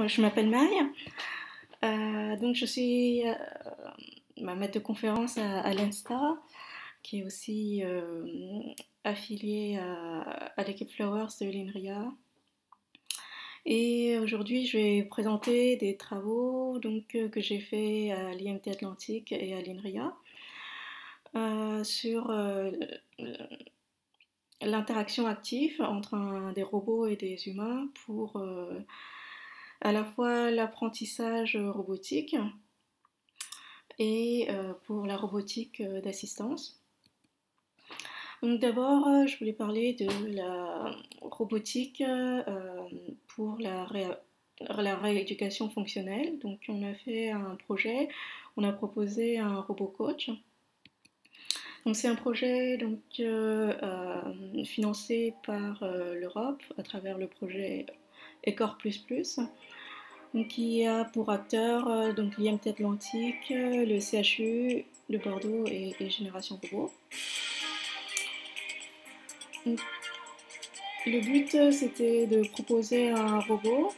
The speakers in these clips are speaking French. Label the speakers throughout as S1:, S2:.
S1: Je m'appelle Maï. Donc, je suis ma maître de conférence à l'ENSTA, qui est aussi affiliée à l'équipe Flowers de l'INRIA. Et aujourd'hui, je vais présenter des travaux que j'ai fait à l'IMT Atlantique et à l'INRIA sur l'interaction active entre des robots et des humains pour à la fois l'apprentissage robotique et pour la robotique d'assistance. Donc d'abord, je voulais parler de la robotique pour la rééducation fonctionnelle. Donc on a fait un projet, on a proposé un robot coach. Donc c'est un projet financé par l'Europe à travers le projet ECOR++, qui a pour acteurs l'IMT Atlantique, le CHU de Bordeaux et Génération Robot. Donc, le but, c'était de proposer un robot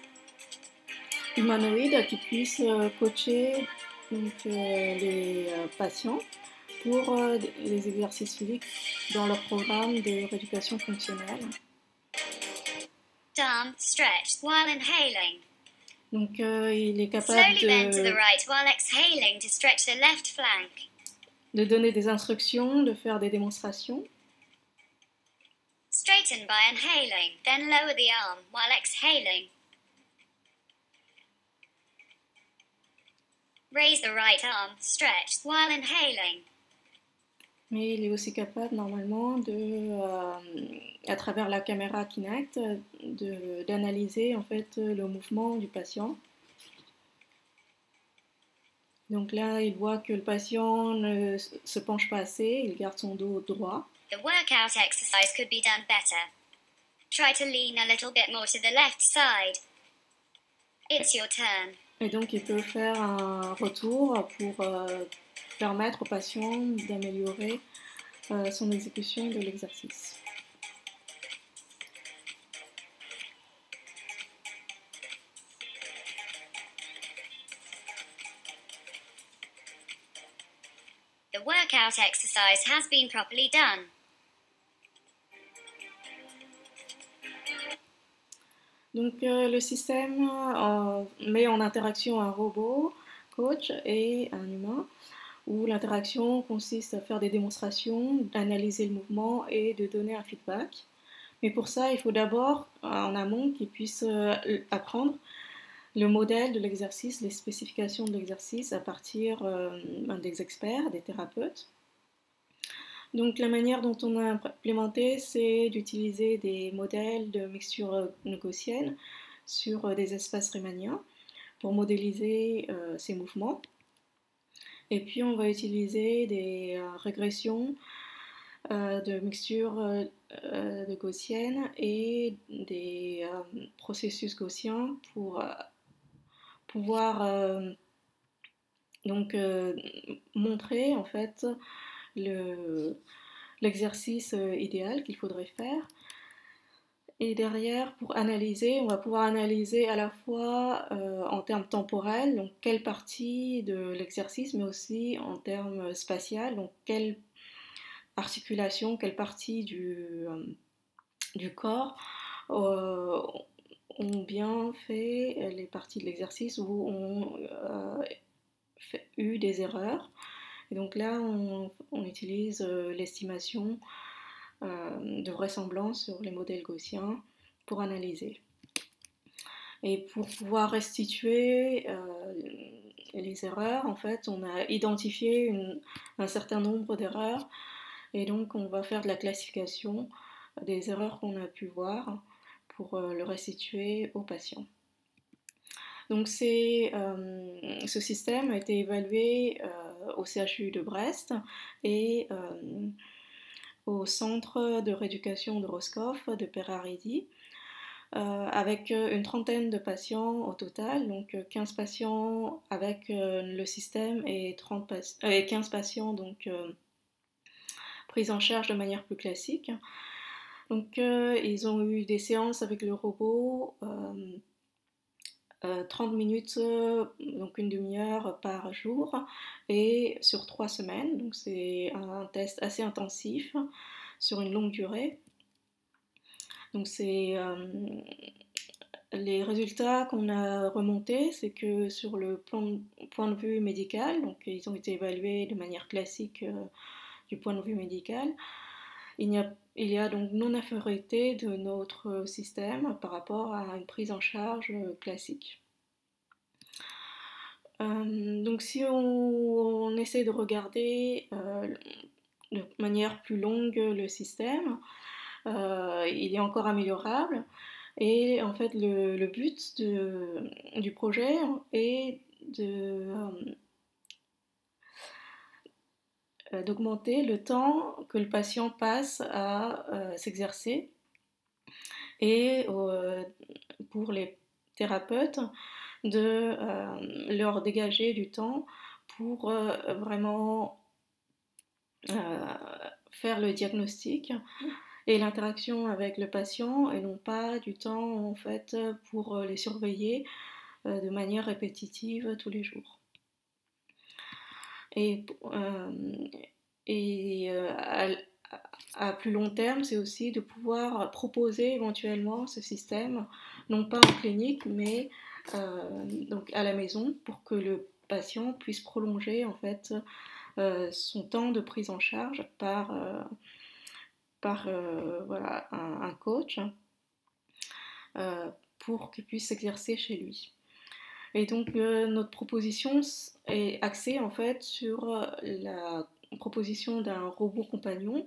S1: humanoïde qui puisse coacher les patients pour les exercices physiques dans leur programme de rééducation fonctionnelle.
S2: Down, stretch while inhaling.
S1: Donc, il est capable
S2: Slowly bend to the right while exhaling to stretch the left flank.
S1: De donner des instructions, de faire des démonstrations.
S2: Straighten by inhaling, then lower the arm while exhaling. Raise the right arm, stretch while inhaling.
S1: Mais il est aussi capable normalement à travers la caméra Kinect, d'analyser en fait le mouvement du patient. Donc là, il voit que le patient ne se penche pas assez, il garde son dos droit.
S2: The workout exercise could be done better. Try to lean a little bit more to the left side. It's your turn.
S1: Et donc, il peut faire un retour pour permettre au patient d'améliorer son exécution de l'exercice.
S2: The workout exercise has been properly done.
S1: Donc le système met en interaction un robot, coach et un humain, où l'interaction consiste à faire des démonstrations, d'analyser le mouvement et de donner un feedback. Mais pour ça, il faut d'abord, en amont, qu'ils puissent apprendre le modèle de l'exercice, les spécifications de l'exercice à partir des experts, des thérapeutes. Donc la manière dont on a implémenté, c'est d'utiliser des modèles de mixture gaussienne sur des espaces riemanniens pour modéliser ces mouvements. Et puis on va utiliser des régressions de mixture de gaussienne et des processus gaussiens pour pouvoir montrer en fait l'exercice idéal qu'il faudrait faire. Et derrière, pour analyser, on va pouvoir analyser à la fois en termes temporels, donc quelle partie de l'exercice, mais aussi en termes spatial, donc quelle articulation, quelle partie du corps ont bien fait les parties de l'exercice où ont eu des erreurs. Et donc là, on utilise l'estimation de vraisemblance sur les modèles gaussiens pour analyser. Et pour pouvoir restituer les erreurs, en fait, on a identifié un certain nombre d'erreurs et donc on va faire de la classification des erreurs qu'on a pu voir pour le restituer aux patients. Donc ce système a été évalué au CHU de Brest et au centre de rééducation de Roscoff de Peraridi, avec une trentaine de patients au total, donc 15 patients avec le système et 15 patients pris en charge de manière plus classique. Donc ils ont eu des séances avec le robot 30 minutes, donc une demi-heure par jour, et sur 3 semaines. Donc c'est un test assez intensif sur une longue durée. Donc les résultats qu'on a remontés, c'est que sur le point de vue médical, donc ils ont été évalués de manière classique du point de vue médical, il y a donc non-infériorité de notre système par rapport à une prise en charge classique. Donc si on essaie de regarder de manière plus longue le système, il est encore améliorable. Et en fait, le but du projet est d'augmenter le temps que le patient passe à s'exercer et pour les thérapeutes de leur dégager du temps pour vraiment faire le diagnostic et l'interaction avec le patient et non pas du temps en fait pour les surveiller de manière répétitive tous les jours. Et, à plus long terme, c'est aussi de pouvoir proposer éventuellement ce système, non pas en clinique, mais donc à la maison, pour que le patient puisse prolonger en fait son temps de prise en charge par voilà, un coach pour qu'il puisse s'exercer chez lui. Et donc notre proposition est axée en fait sur la proposition d'un robot compagnon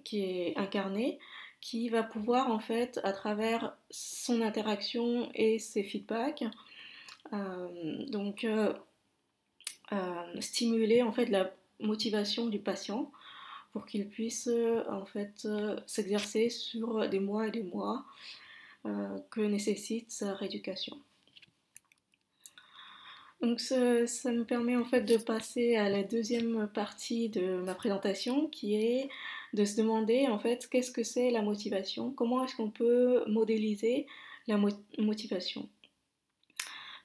S1: qui est incarné, qui va pouvoir en fait à travers son interaction et ses feedbacks stimuler en fait la motivation du patient pour qu'il puisse en fait s'exercer sur des mois et des mois que nécessite sa rééducation. Donc ça me permet en fait de passer à la deuxième partie de ma présentation qui est de se demander en fait qu'est-ce que c'est la motivation, comment est-ce qu'on peut modéliser la motivation.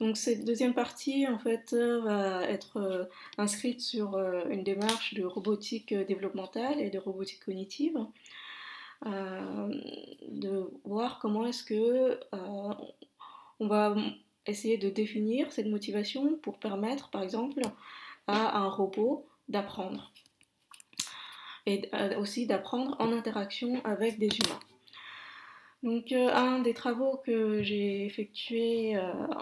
S1: Donc cette deuxième partie en fait va être inscrite sur une démarche de robotique développementale et de robotique cognitive, de voir comment est-ce que on va essayer de définir cette motivation pour permettre par exemple à un robot d'apprendre et aussi d'apprendre en interaction avec des humains. Donc un des travaux que j'ai effectué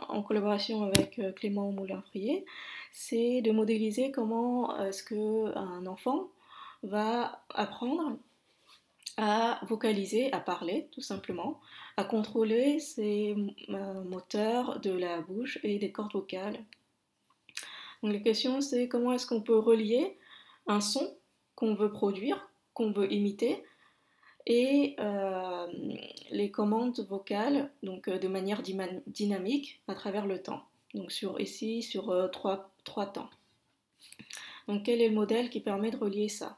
S1: en collaboration avec Clément Moulin-Frier, c'est de modéliser comment est-ce qu'un enfant va apprendre à vocaliser, à parler tout simplement, à contrôler ses moteurs de la bouche et des cordes vocales. Donc la question c'est comment est-ce qu'on peut relier un son qu'on veut produire, qu'on veut imiter, et les commandes vocales donc, de manière dynamique à travers le temps. Donc ici sur trois temps. Donc quel est le modèle qui permet de relier ça?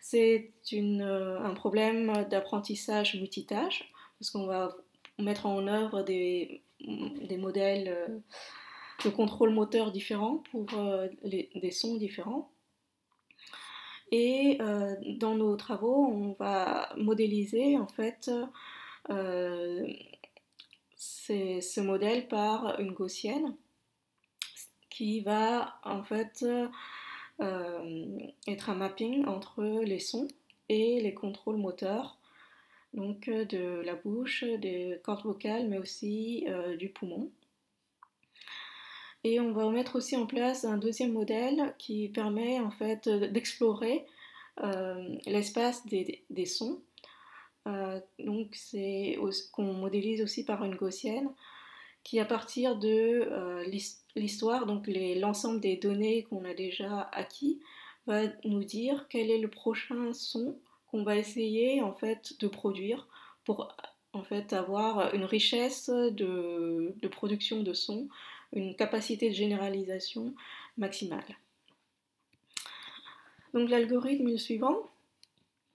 S1: C'est un problème d'apprentissage multitâche, parce qu'on va mettre en œuvre des modèles de contrôle moteur différents pour des sons différents. Et dans nos travaux, on va modéliser en fait ce modèle par une gaussienne qui va en fait être un mapping entre les sons et les contrôles moteurs, donc de la bouche, des cordes vocales, mais aussi du poumon. Et on va mettre aussi en place un deuxième modèle qui permet en fait d'explorer l'espace des sons. Donc c'est qu'on modélise aussi par une gaussienne qui à partir de l'histoire, donc l'ensemble des données qu'on a déjà acquis, va nous dire quel est le prochain son qu'on va essayer en fait de produire pour en fait avoir une richesse de production de son, une capacité de généralisation maximale. Donc l'algorithme est le suivant.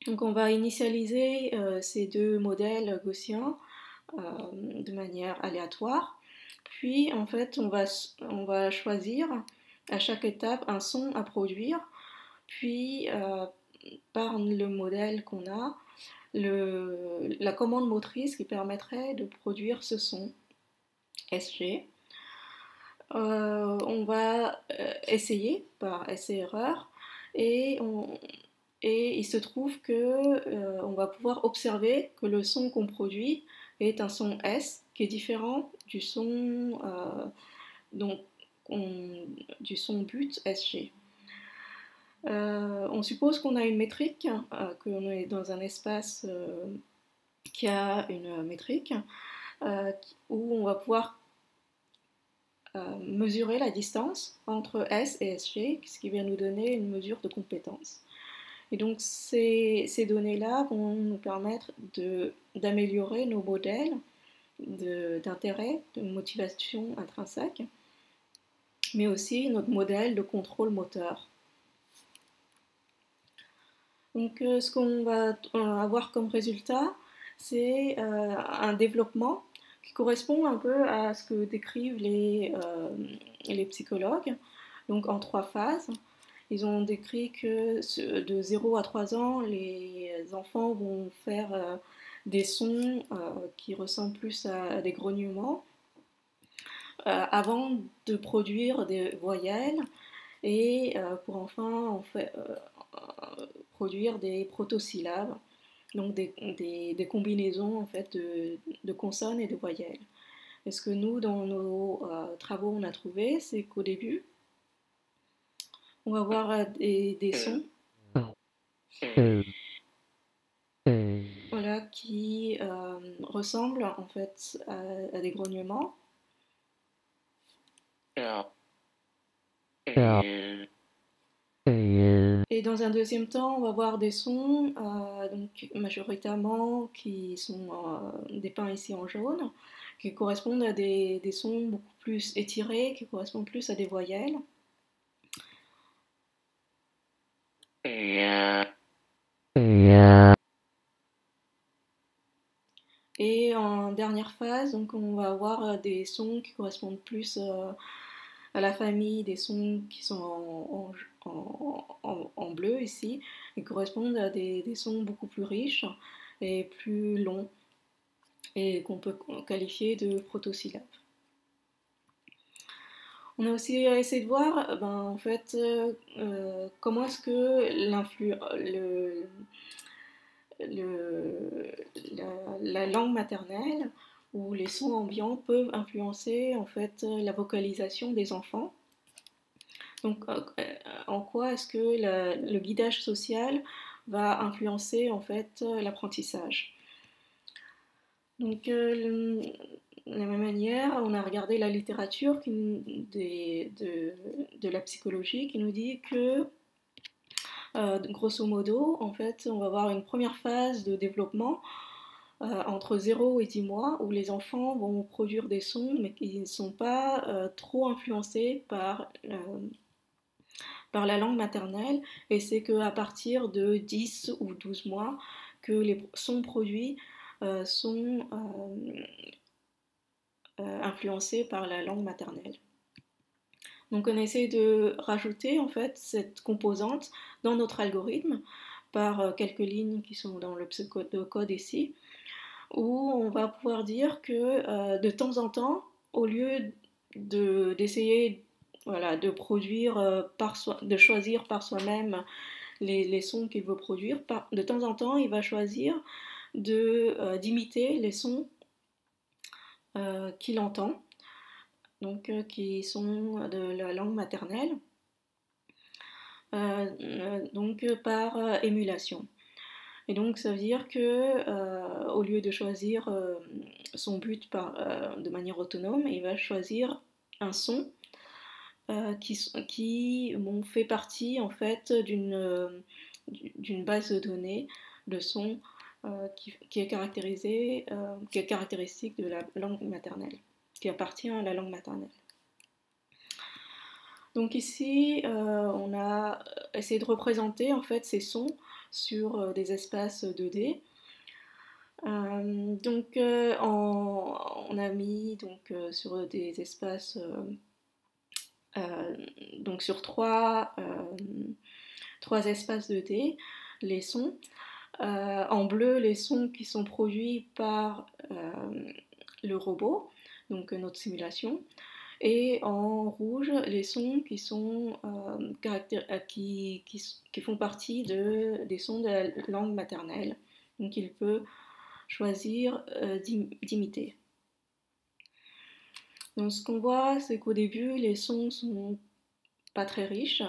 S1: Donc on va initialiser ces deux modèles gaussiens de manière aléatoire. Puis en fait, on va choisir à chaque étape un son à produire. Puis par le modèle qu'on a, la commande motrice qui permettrait de produire ce son SG. On va essayer par essai-erreur et, et il se trouve que on va pouvoir observer que le son qu'on produit est un son S qui est différent du son, donc, du son but SG. On suppose qu'on a une métrique, qu'on est dans un espace qui a une métrique, où on va pouvoir mesurer la distance entre S et SG, ce qui vient nous donner une mesure de compétence. Et donc ces données-là vont nous permettre d'améliorer nos modèles d'intérêt, de motivation intrinsèque, mais aussi notre modèle de contrôle moteur. Donc ce qu'on va avoir comme résultat, c'est un développement qui correspond un peu à ce que décrivent les psychologues, donc en 3 phases. Ils ont décrit que de 0 à 3 ans, les enfants vont faire des sons qui ressemblent plus à des grognements avant de produire des voyelles et pour enfin produire des protosyllabes, donc des combinaisons en fait de consonnes et de voyelles. Et ce que nous, dans nos travaux, on a trouvé, c'est qu'au début, on va avoir des sons voilà, qui ressemblent en fait à des grognements. Et dans un deuxième temps, on va avoir des sons, donc majoritairement qui sont dépeints ici en jaune, qui correspondent à des sons beaucoup plus étirés, qui correspondent plus à des voyelles. Et en dernière phase, donc on va avoir des sons qui correspondent plus à la famille des sons qui sont en bleu ici, et correspondent à des sons beaucoup plus riches et plus longs, et qu'on peut qualifier de protosyllabes. On a aussi essayé de voir en fait, comment est-ce que la langue maternelle ou les sons ambiants peuvent influencer en fait la vocalisation des enfants. Donc en quoi est-ce que le guidage social va influencer en fait l'apprentissage. Donc de la même manière, on a regardé la littérature de la psychologie qui nous dit que grosso modo, en fait, on va avoir une première phase de développement entre 0 et 10 mois où les enfants vont produire des sons mais qui ne sont pas trop influencés par la langue maternelle, et c'est qu'à partir de 10 ou 12 mois que les sons produits sont influencés par la langue maternelle. Donc on essaie de rajouter en fait cette composante dans notre algorithme par quelques lignes qui sont dans le pseudocode ici, où on va pouvoir dire que de temps en temps, au lieu d'essayer de produire de choisir par soi-même les sons qu'il veut produire, de temps en temps, il va choisir d'imiter les sons qu'il entend, donc qui sont de la langue maternelle, donc par émulation. Et donc ça veut dire que au lieu de choisir son but de manière autonome, il va choisir un son qui fait partie en fait d'une base de données de sons qui est caractéristique de la langue maternelle, qui appartient à la langue maternelle. Donc ici, on a essayé de représenter en fait ces sons sur des espaces 2D. On a mis donc, sur des espaces, donc sur trois espaces 2D, les sons. En bleu, les sons qui sont produits par le robot, donc notre simulation. Et en rouge, les sons qui sont qui font partie des sons de la langue maternelle. Donc il peut choisir d'imiter. Donc ce qu'on voit, c'est qu'au début, les sons sont pas très riches.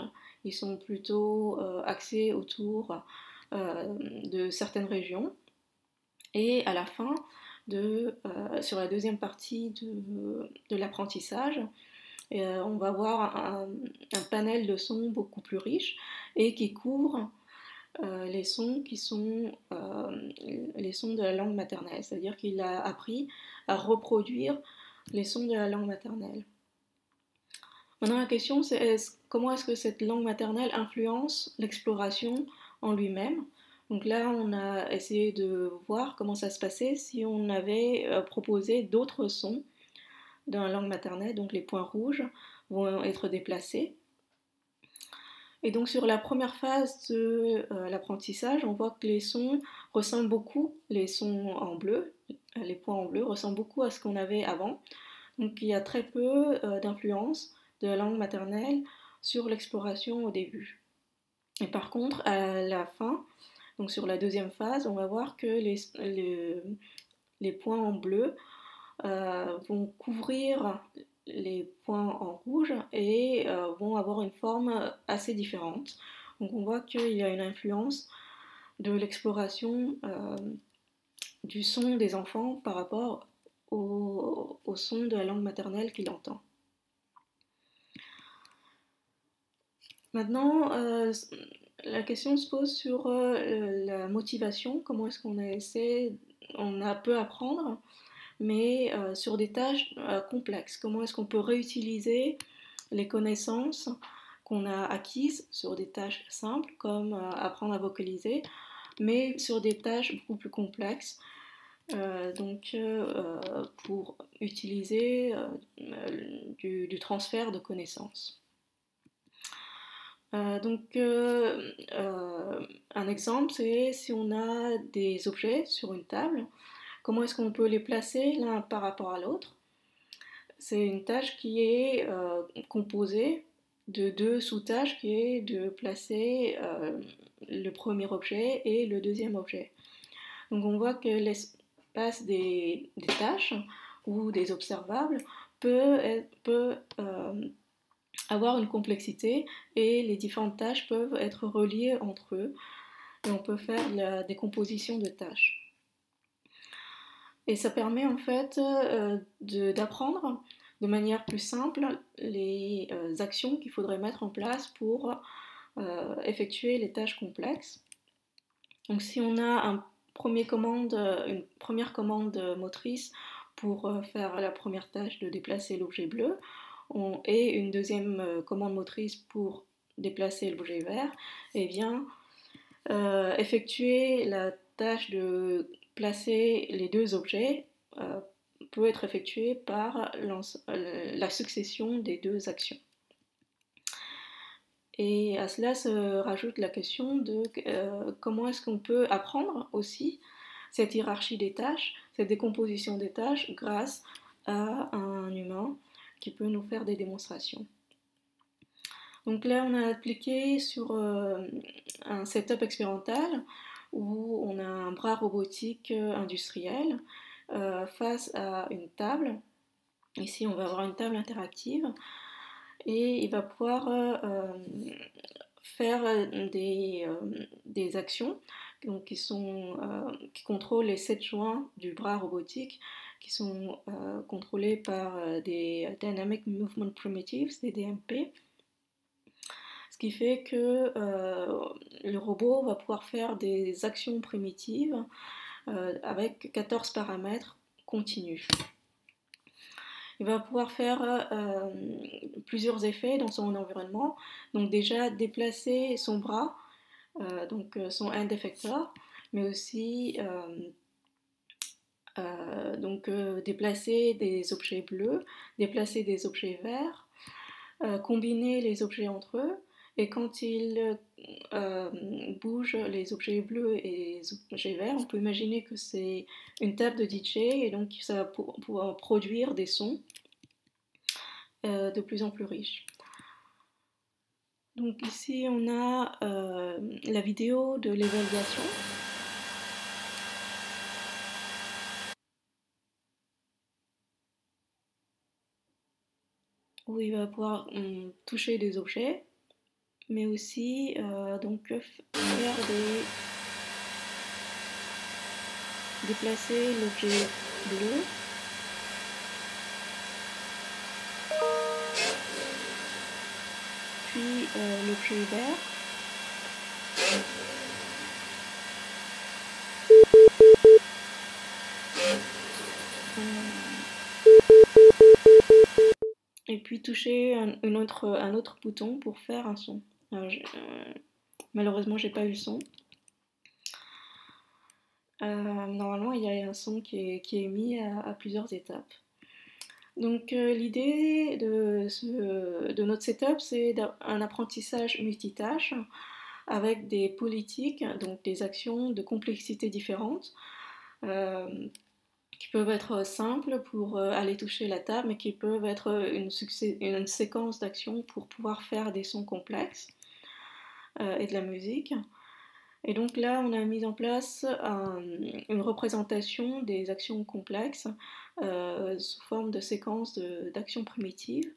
S1: Ils sont plutôt axés autour de certaines régions. Et à la fin, sur la deuxième partie de l'apprentissage, on va avoir un panel de sons beaucoup plus riche et qui couvre les sons qui sont les sons de la langue maternelle. C'est-à-dire qu'il a appris à reproduire les sons de la langue maternelle. Maintenant, la question, c'est comment est-ce que cette langue maternelle influence l'exploration en lui-même. Donc là, on a essayé de voir comment ça se passait si on avait proposé d'autres sons dans la langue maternelle. Donc les points rouges vont être déplacés. Et donc sur la première phase de l'apprentissage, on voit que les sons ressemblent beaucoup, les sons en bleu, les points en bleu ressemblent beaucoup à ce qu'on avait avant. Donc il y a très peu d'influence de la langue maternelle sur l'exploration au début. Et par contre, à la fin, donc sur la deuxième phase, on va voir que les points en bleu vont couvrir les points en rouge et vont avoir une forme assez différente. Donc on voit qu'il y a une influence de l'exploration du son des enfants par rapport au son de la langue maternelle qu'il entend. Maintenant, la question se pose sur la motivation, comment est-ce on peut apprendre, mais sur des tâches complexes. Comment est-ce qu'on peut réutiliser les connaissances qu'on a acquises sur des tâches simples, comme apprendre à vocaliser, mais sur des tâches beaucoup plus complexes, pour utiliser du transfert de connaissances. Un exemple, c'est si on a des objets sur une table, comment est-ce qu'on peut les placer l'un par rapport à l'autre? C'est une tâche qui est composée de deux sous-tâches, qui est de placer le premier objet et le deuxième objet. Donc on voit que l'espace des tâches ou des observables peut avoir une complexité et les différentes tâches peuvent être reliées entre eux et on peut faire la décomposition de tâches. Et ça permet en fait d'apprendre de manière plus simple les actions qu'il faudrait mettre en place pour effectuer les tâches complexes. Donc si on a une première commande motrice pour faire la première tâche de déplacer l'objet bleu, et une deuxième commande motrice pour déplacer l'objet vert, et bien effectuer la tâche de placer les deux objets peut être effectuée par la succession des deux actions. Et à cela se rajoute la question de comment est-ce qu'on peut apprendre aussi cette hiérarchie des tâches, cette décomposition des tâches grâce à un humain qui peut nous faire des démonstrations. Donc là, on a appliqué sur un setup expérimental où on a un bras robotique industriel face à une table. Ici, on va avoir une table interactive et il va pouvoir faire des actions donc, qui contrôlent les 7 joints du bras robotique qui sont contrôlés par des Dynamic Movement Primitives, des DMP. Ce qui fait que le robot va pouvoir faire des actions primitives avec 14 paramètres continus. Il va pouvoir faire plusieurs effets dans son environnement. Donc déjà déplacer son bras, donc son end effector, mais aussi donc déplacer des objets bleus, déplacer des objets verts, combiner les objets entre eux, et quand il bouge les objets bleus et les objets verts, on peut imaginer que c'est une table de DJ, et donc ça va pouvoir produire des sons de plus en plus riches. Donc ici on a la vidéo de l'évaluation. Où il va pouvoir toucher des objets, mais aussi donc faire déplacer l'objet bleu, puis l'objet vert, et puis toucher un autre bouton pour faire un son. Alors, malheureusement, j'ai pas eu le son. Normalement, il y a un son qui est émis à plusieurs étapes. Donc l'idée de notre setup, c'est un apprentissage multitâche avec des politiques, donc des actions de complexité différentes, qui peuvent être simples pour aller toucher la table, mais qui peuvent être une séquence d'actions pour pouvoir faire des sons complexes et de la musique. Et donc là, on a mis en place une représentation des actions complexes sous forme de séquences d'actions primitives.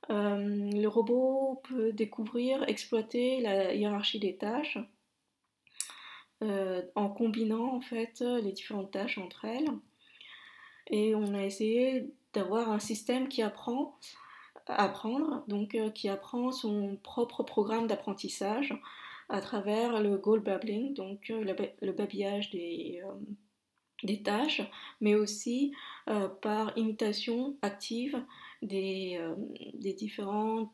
S1: Le robot peut découvrir, exploiter la hiérarchie des tâches en combinant en fait les différentes tâches entre elles. Et on a essayé d'avoir un système qui apprend à apprendre, donc qui apprend son propre programme d'apprentissage à travers le goal babbling, donc le babillage des tâches, mais aussi par imitation active des différents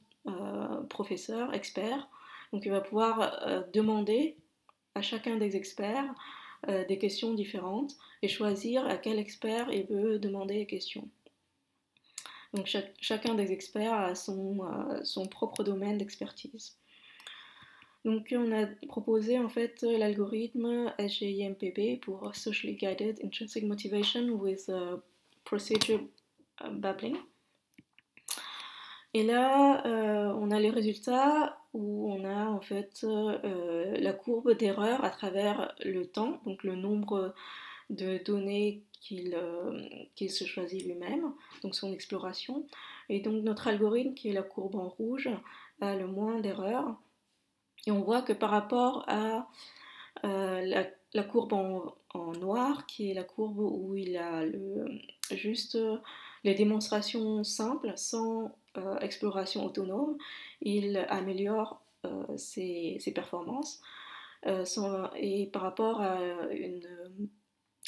S1: professeurs, experts. Donc il va pouvoir demander à chacun des experts des questions différentes et choisir à quel expert il veut demander les questions. Donc chacun des experts a son propre domaine d'expertise. Donc on a proposé en fait l'algorithme SGIMPB pour Socially Guided Intrinsic Motivation with Procedure Babbling. Et là, on a les résultats où on a en fait la courbe d'erreur à travers le temps, donc le nombre de données qu'il se choisit lui-même, donc son exploration. Et donc notre algorithme, qui est la courbe en rouge, a le moins d'erreurs. Et on voit que par rapport à la courbe en noir, qui est la courbe où il a juste les démonstrations simples, sans exploration autonome, il améliore ses performances. Et par rapport à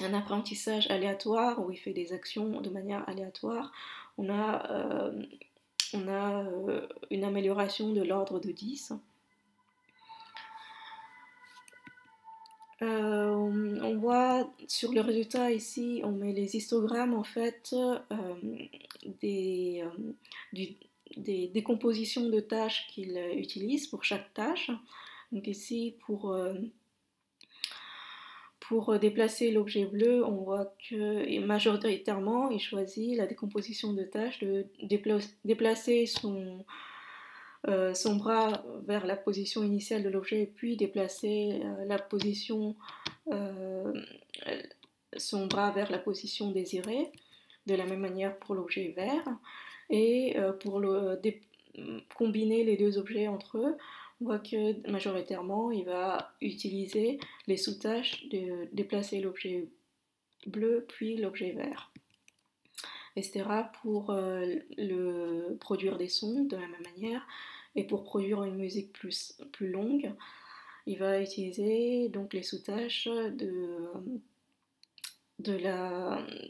S1: un apprentissage aléatoire, où il fait des actions de manière aléatoire, on a une amélioration de l'ordre de 10. On voit sur le résultat ici, on met les histogrammes en fait des décompositions de tâches qu'il utilise pour chaque tâche. Donc ici pour déplacer l'objet bleu, on voit que majoritairement il choisit la décomposition de tâches de déplacer son bras vers la position initiale de l'objet, puis déplacer son bras vers la position désirée. De la même manière pour l'objet vert. Et pour combiner les deux objets entre eux, on voit que majoritairement il va utiliser les sous-tâches de déplacer l'objet bleu puis l'objet vert. Etc. pour produire des sons de la même manière. Et pour produire une musique plus longue, il va utiliser donc les sous-tâches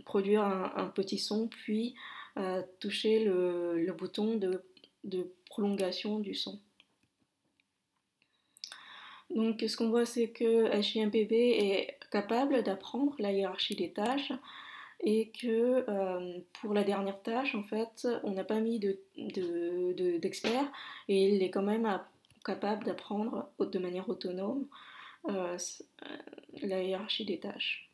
S1: produire un petit son, puis toucher le bouton de prolongation du son. Donc ce qu'on voit, c'est que HIMPB est capable d'apprendre la hiérarchie des tâches et que pour la dernière tâche, en fait, on n'a pas mis d'expert et il est quand même capable d'apprendre de manière autonome euh, la hiérarchie des tâches.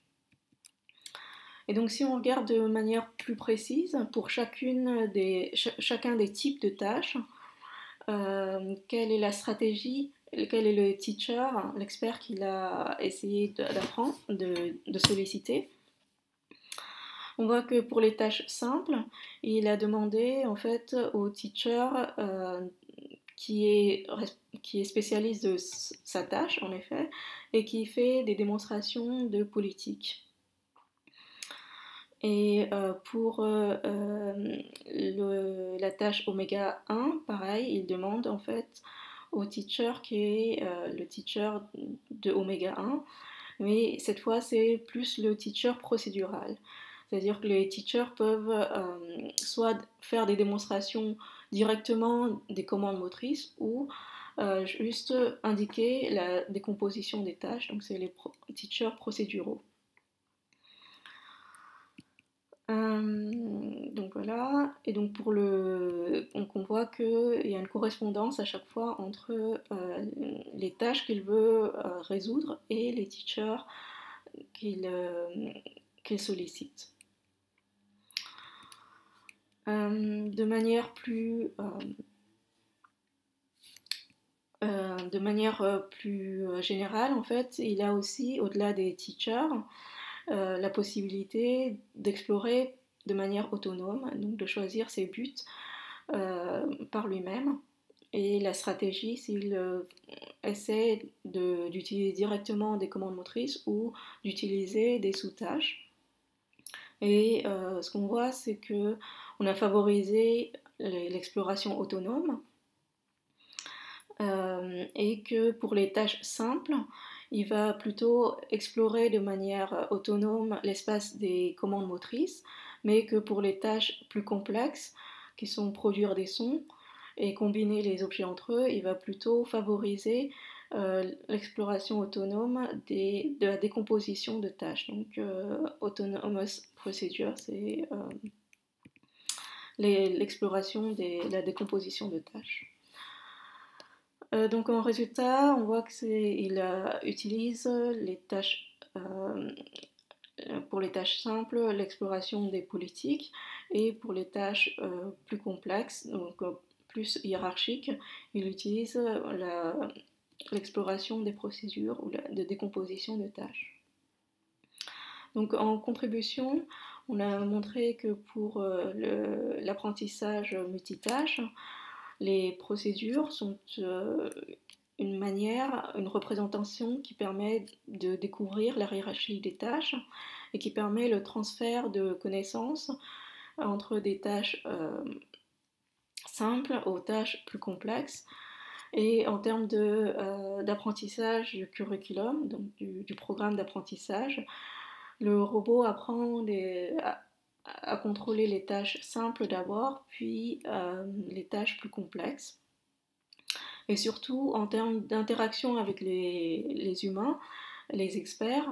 S1: Et donc si on regarde de manière plus précise, pour chacun des types de tâches, quelle est la stratégie, quel est le teacher, l'expert qu'il a essayé d'apprendre, de solliciter. On voit que pour les tâches simples, il a demandé en fait au teacher qui est spécialiste de sa tâche en effet et qui fait des démonstrations de politique. Et pour la tâche oméga 1, pareil, il demande en fait au teacher qui est le teacher de oméga 1, mais cette fois c'est plus le teacher procédural. C'est-à-dire que les teachers peuvent soit faire des démonstrations directement des commandes motrices ou juste indiquer la décomposition des tâches, donc c'est les teachers procéduraux. Donc voilà, et donc donc on voit qu'il y a une correspondance à chaque fois entre les tâches qu'il veut résoudre et les teachers qu'il sollicite. De manière plus générale, en fait, il y a aussi, au-delà des teachers, la possibilité d'explorer de manière autonome, donc de choisir ses buts par lui-même. Et la stratégie, s'il essaie d'utiliser directement des commandes motrices ou d'utiliser des sous-tâches. Et ce qu'on voit, c'est qu'on a favorisé l'exploration autonome et que pour les tâches simples, il va plutôt explorer de manière autonome l'espace des commandes motrices, mais que pour les tâches plus complexes, qui sont produire des sons et combiner les objets entre eux, il va plutôt favoriser l'exploration autonome de la décomposition de tâches. Donc, autonomous procedure, c'est l'exploration de la décomposition de tâches. Donc en résultat, on voit qu'il utilise les tâches, pour les tâches simples, l'exploration des politiques, et pour les tâches plus complexes, donc plus hiérarchiques, il utilise l'exploration des procédures ou de décomposition de tâches. Donc en contribution, on a montré que pour l'apprentissage multitâche, les procédures sont une représentation qui permet de découvrir la hiérarchie des tâches et qui permet le transfert de connaissances entre des tâches simples aux tâches plus complexes. Et en termes d'apprentissage du curriculum, donc du programme d'apprentissage, le robot apprend à contrôler les tâches simples d'abord, puis les tâches plus complexes. Et surtout, en termes d'interaction avec les humains, les experts,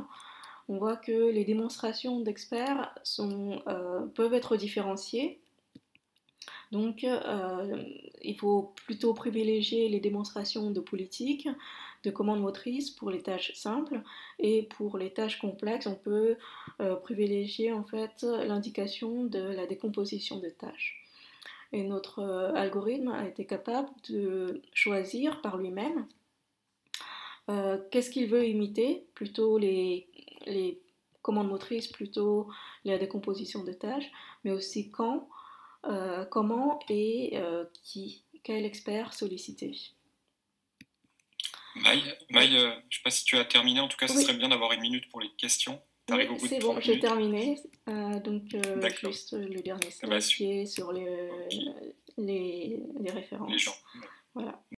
S1: on voit que les démonstrations d'experts peuvent être différenciées. Donc, il faut plutôt privilégier les démonstrations de politique, de commandes motrices pour les tâches simples, et pour les tâches complexes, on peut privilégier en fait l'indication de la décomposition de tâches. Et notre algorithme a été capable de choisir par lui-même qu'est-ce qu'il veut imiter, plutôt les commandes motrices, plutôt la décomposition de tâches, mais aussi quand, comment et quel expert solliciter.
S3: Maï, je ne sais pas si tu as terminé, en tout cas, ce serait bien d'avoir une minute pour les questions.
S1: Oui, c'est bon, j'ai terminé. Donc, juste le dernier slide qui est sur les références.
S3: Les gens.
S1: Voilà.